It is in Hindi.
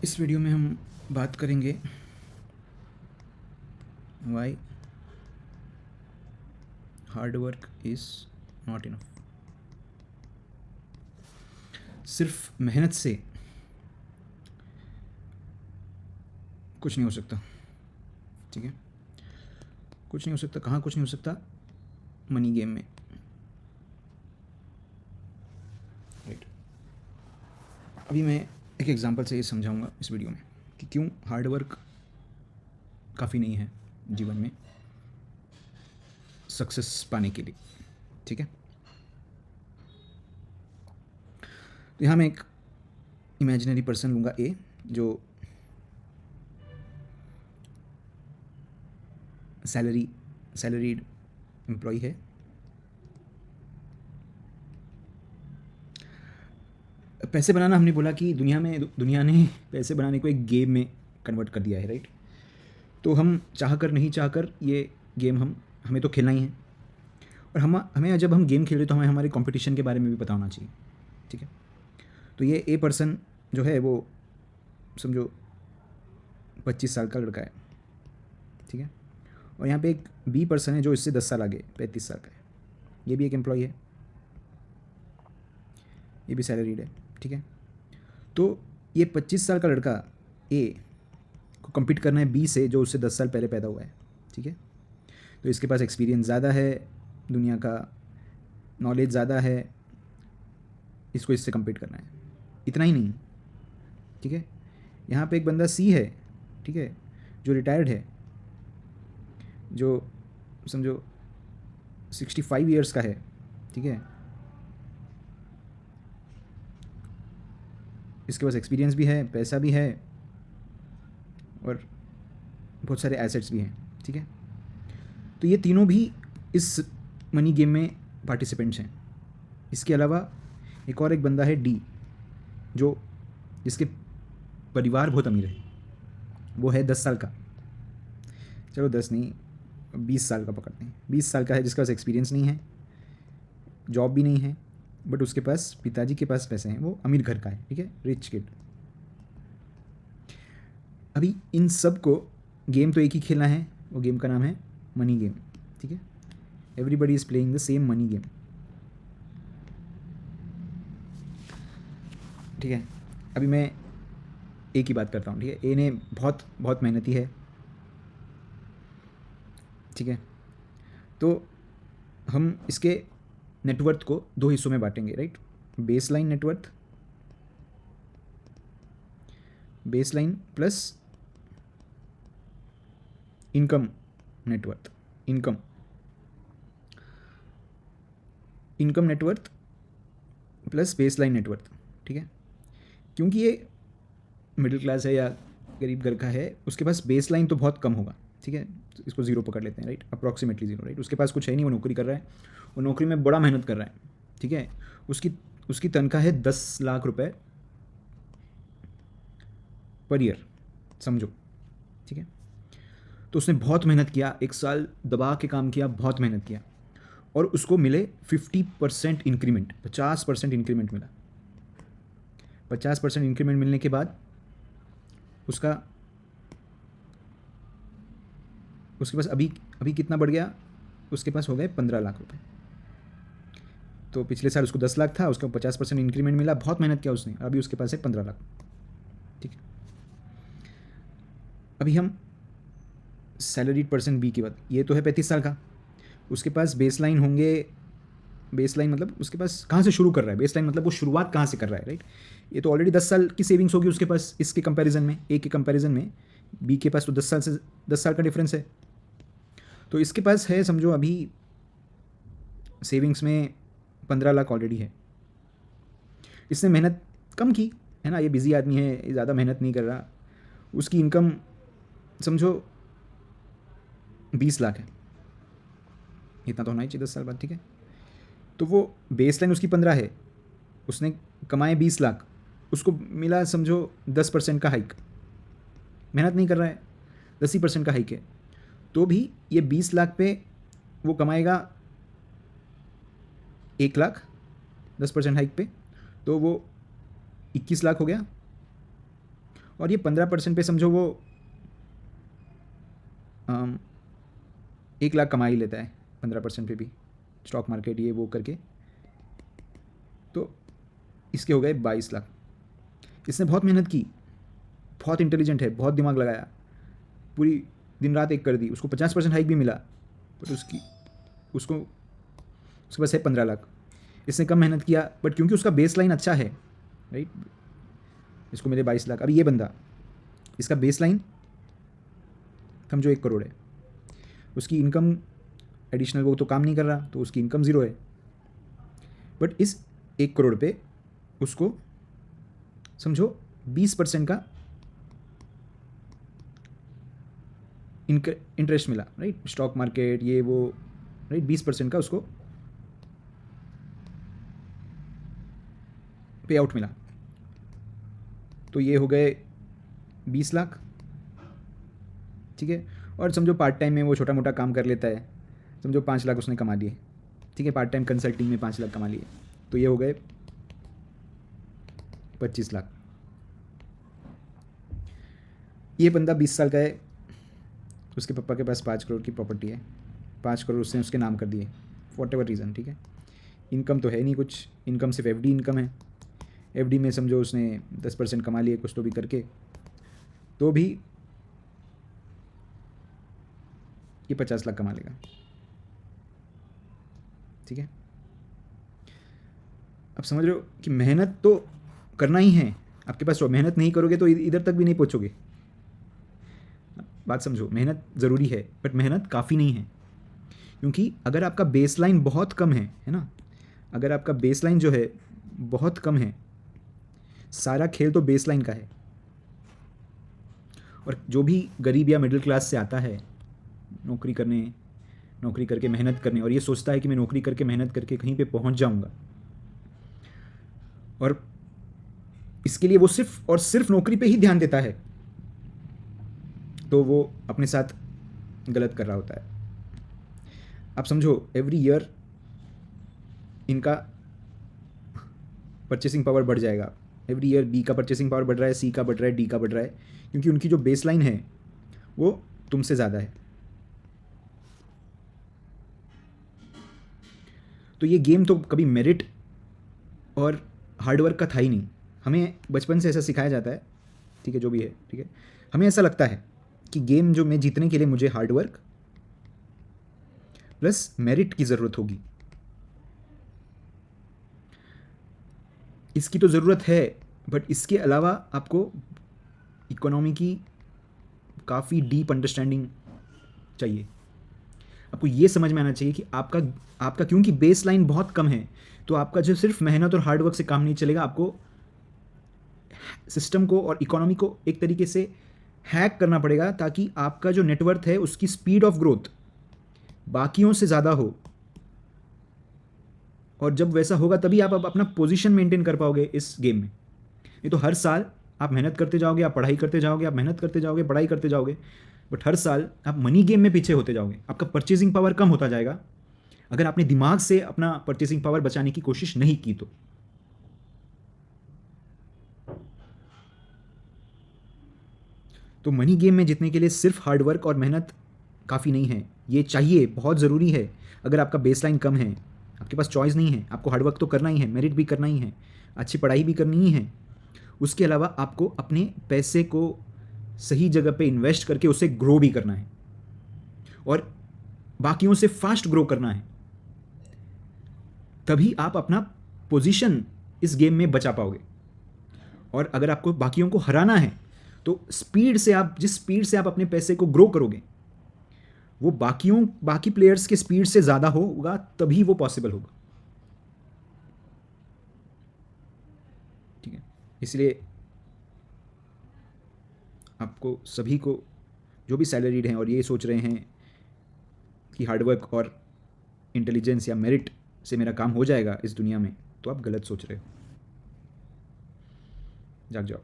इस वीडियो में हम बात करेंगे why hard work is not enough. सिर्फ मेहनत से कुछ नहीं हो सकता, ठीक है। कुछ नहीं हो सकता, कहाँ कुछ नहीं हो सकता? मनी गेम में, राइट। अभी मैं एक एग्जांपल से ये समझाऊंगा इस वीडियो में कि क्यों हार्ड वर्क काफ़ी नहीं है जीवन में सक्सेस पाने के लिए, ठीक है। तो यहाँ मैं एक इमेजिनरी पर्सन लूँगा ए, जो सैलरीड एम्प्लॉय है। पैसे बनाना, हमने बोला कि दुनिया ने पैसे बनाने को एक गेम में कन्वर्ट कर दिया है, राइट। तो हम चाह कर नहीं चाह कर ये गेम हमें तो खेलना ही है। और हमें जब हम गेम खेल रहे तो हमें हमारे कंपटीशन के बारे में भी पता होना चाहिए, ठीक है। तो ये ए पर्सन जो है वो समझो 25 साल का लड़का है, ठीक है। और यहाँ पे एक बी पर्सन है जो इससे 10 साल आगे 35 साल का है। ये भी एक एम्प्लॉय है, ये भी सैलरीड है, ठीक है। तो ये 25 साल का लड़का ए को कम्पीट करना है बी से, जो उससे 10 साल पहले पैदा हुआ है, ठीक है। तो इसके पास एक्सपीरियंस ज़्यादा है, दुनिया का नॉलेज ज़्यादा है, इसको इससे कम्पीट करना है। इतना ही नहीं, ठीक है। यहाँ पे एक बंदा सी है, ठीक है, जो रिटायर्ड है, जो समझो 65 ईयर्स का है, ठीक है। इसके पास एक्सपीरियंस भी है, पैसा भी है और बहुत सारे एसेट्स भी हैं, ठीक है। तो ये तीनों भी इस मनी गेम में पार्टिसिपेंट्स हैं। इसके अलावा एक और एक बंदा है डी, जिसके परिवार बहुत अमीर है। वो है 10 साल का, चलो 10 नहीं 20 साल का पकड़ते हैं। 20 साल का है, जिसका पास एक्सपीरियंस नहीं है, जॉब भी नहीं है, बट उसके पास पिताजी के पास पैसे हैं, वो अमीर घर का है, ठीक है, रिच किड। अभी इन सब को गेम तो एक ही खेलना है, वो गेम का नाम है मनी गेम, ठीक है। Everybody is playing the same money game, ठीक है। अभी मैं ए की बात करता हूँ, ठीक है। ए ने बहुत बहुत मेहनती है, ठीक है। तो हम इसके नेटवर्थ को दो हिस्सों में बांटेंगे, right. Baseline net worth, baseline plus income net worth, income net worth plus baseline net worth, ठीक है। क्योंकि ये मिडिल क्लास है या गरीब घर का है, उसके पास बेसलाइन तो बहुत कम होगा, ठीक है। तो इसको ज़ीरो पकड़ लेते हैं, राइट, अप्रॉक्सीमेटली ज़ीरो, राइट। उसके पास कुछ है नहीं, वो नौकरी कर रहा है, वो नौकरी में बड़ा मेहनत कर रहा है, ठीक है। उसकी उसकी तनख्वाह है 10 लाख रुपए पर ईयर, समझो, ठीक है। तो उसने बहुत मेहनत किया, एक साल दबा के काम किया, बहुत मेहनत किया, और उसको मिले 50% इंक्रीमेंट, 50% इंक्रीमेंट मिला। 50% इंक्रीमेंट मिलने के बाद उसका उसके पास अभी अभी कितना बढ़ गया? उसके पास हो गए 15 लाख रुपए। तो पिछले साल उसको 10 लाख था, उसका 50% इंक्रीमेंट मिला, बहुत मेहनत किया उसने, अभी उसके पास है 15 लाख, ठीक है। अभी हम सैलरीड पर्सन बी की बात, ये तो है 35 साल का, उसके पास बेसलाइन होंगे, बेसलाइन मतलब उसके पास कहाँ से शुरू कर रहा है, बेसलाइन मतलब वो शुरुआत कहाँ से कर रहा है, राइट। ये तो ऑलरेडी 10 साल की सेविंग्स होगी उसके पास, इसके कंपैरिजन में, ए के कंपैरिजन में बी के पास तो 10 साल का डिफरेंस है। तो इसके पास है समझो अभी सेविंग्स में 15 लाख ऑलरेडी है। इसने मेहनत कम की है ना, ये बिजी आदमी है, ये ज़्यादा मेहनत नहीं कर रहा। उसकी इनकम समझो 20 लाख है, इतना तो होना ही चाहिए 10 साल बाद, ठीक है। तो वो बेसलाइन उसकी 15 है, उसने कमाए 20 लाख, उसको मिला समझो 10% का हाइक, मेहनत नहीं कर रहा है, 10% का हाइक है। तो भी ये 20 लाख पे वो कमाएगा 1 लाख, 10% हाइक पे, तो वो 21 लाख हो गया। और ये 15% पे समझो वो 1 लाख कमा ही लेता है 15% पे भी, स्टॉक मार्केट ये वो करके। तो इसके हो गए 22 लाख। इसने बहुत मेहनत की, बहुत इंटेलिजेंट है, बहुत दिमाग लगाया, पूरी दिन रात एक कर दी, उसको 50% हाइक भी मिला, बट उसको उसके पास है 15 लाख। इसने कम मेहनत किया, बट क्योंकि उसका बेस लाइन अच्छा है, राइट, इसको मिले 22 लाख। अभी ये बंदा, इसका बेस लाइन समझो 1 करोड़ है, उसकी इनकम एडिशनल वो तो काम नहीं कर रहा, तो उसकी इनकम 0 है, बट इस 1 करोड़ पे उसको समझो 20% का इंटरेस्ट मिला, राइट, स्टॉक मार्केट ये वो, राइट, 20% का उसको पे आउट मिला। तो ये हो गए 20 लाख, ठीक है। और समझो पार्ट टाइम में वो छोटा मोटा काम कर लेता है, समझो 5 लाख उसने कमा लिए, ठीक है, पार्ट टाइम कंसल्टिंग में 5 लाख कमा लिए, तो ये हो गए 25 लाख। ये बंदा 20 साल का है, उसके पापा के पास 5 करोड़ की प्रॉपर्टी है, 5 करोड़ उसने उसके नाम कर दिए, वॉट एवर रीज़न, ठीक है। इनकम तो है नहीं कुछ, इनकम सिर्फ एफडी इनकम है। एफडी में समझो उसने 10% कमा लिए कुछ तो भी करके, तो भी ये 50 लाख कमा लेगा, ठीक है। अब समझ रहे हो कि मेहनत तो करना ही है आपके पास, मेहनत नहीं करोगे तो इधर तक भी नहीं पहुंचोगे। बात समझो, मेहनत ज़रूरी है, बट मेहनत काफ़ी नहीं है, क्योंकि अगर आपका बेसलाइन बहुत कम है ना, अगर आपका बेसलाइन जो है बहुत कम है, सारा खेल तो बेसलाइन का है। और जो भी गरीब या मिडिल क्लास से आता है नौकरी करके मेहनत करने, और ये सोचता है कि मैं नौकरी करके मेहनत करके कहीं पे पहुंच जाऊंगा, और इसके लिए वो सिर्फ और सिर्फ नौकरी पे ही ध्यान देता है, तो वो अपने साथ गलत कर रहा होता है। आप समझो एवरी ईयर इनका परचेसिंग पावर बढ़ जाएगा, एवरी ईयर बी का परचेसिंग पावर बढ़ रहा है, सी का बढ़ रहा है, डी का बढ़ रहा है, क्योंकि उनकी जो बेसलाइन है वो तुमसे ज़्यादा है। तो ये गेम तो कभी मेरिट और हार्डवर्क का था ही नहीं। हमें बचपन से ऐसा सिखाया जाता है, ठीक है, जो भी है, ठीक है, हमें ऐसा लगता है कि गेम जो मैं जीतने के लिए मुझे हार्डवर्क प्लस मेरिट की ज़रूरत होगी। इसकी तो ज़रूरत है, बट इसके अलावा आपको इकोनॉमी की काफ़ी डीप अंडरस्टैंडिंग चाहिए। आपको ये समझ में आना चाहिए कि आपका क्योंकि बेस लाइन बहुत कम है, तो आपका जो सिर्फ मेहनत और हार्डवर्क से काम नहीं चलेगा, आपको सिस्टम को और इकोनॉमी को एक तरीके से हैक करना पड़ेगा, ताकि आपका जो नेटवर्थ है उसकी स्पीड ऑफ ग्रोथ बाकियों से ज़्यादा हो। और जब वैसा होगा तभी आप अपना पोजीशन मेंटेन कर पाओगे इस गेम में। नहीं तो हर साल आप मेहनत करते जाओगे, आप पढ़ाई करते जाओगे, आप मेहनत करते जाओगे, पढ़ाई करते जाओगे, बट हर साल आप मनी गेम में पीछे होते जाओगे, आपका परचेसिंग पावर कम होता जाएगा, अगर आपने दिमाग से अपना परचेसिंग पावर बचाने की कोशिश नहीं की तो मनी गेम में जीतने के लिए सिर्फ हार्डवर्क और मेहनत काफ़ी नहीं है, ये चाहिए, बहुत ज़रूरी है। अगर आपका बेसलाइन कम है, आपके पास चॉइस नहीं है, आपको हार्डवर्क तो करना ही है, मेरिट भी करना ही है, अच्छी पढ़ाई भी करनी ही है, उसके अलावा आपको अपने पैसे को सही जगह पे इन्वेस्ट करके उसे ग्रो भी करना है, और बाकियों से फास्ट ग्रो करना है, तभी आप अपना पोजीशन इस गेम में बचा पाओगे। और अगर आपको बाकियों को हराना है, तो जिस स्पीड से आप अपने पैसे को ग्रो करोगे, वो बाकी प्लेयर्स के स्पीड से ज़्यादा होगा, तभी वो पॉसिबल होगा, ठीक है। इसलिए आपको सभी को, जो भी सैलरीड हैं और ये सोच रहे हैं कि हार्डवर्क और इंटेलिजेंस या मेरिट से मेरा काम हो जाएगा इस दुनिया में, तो आप गलत सोच रहे हो, जाग जाओ।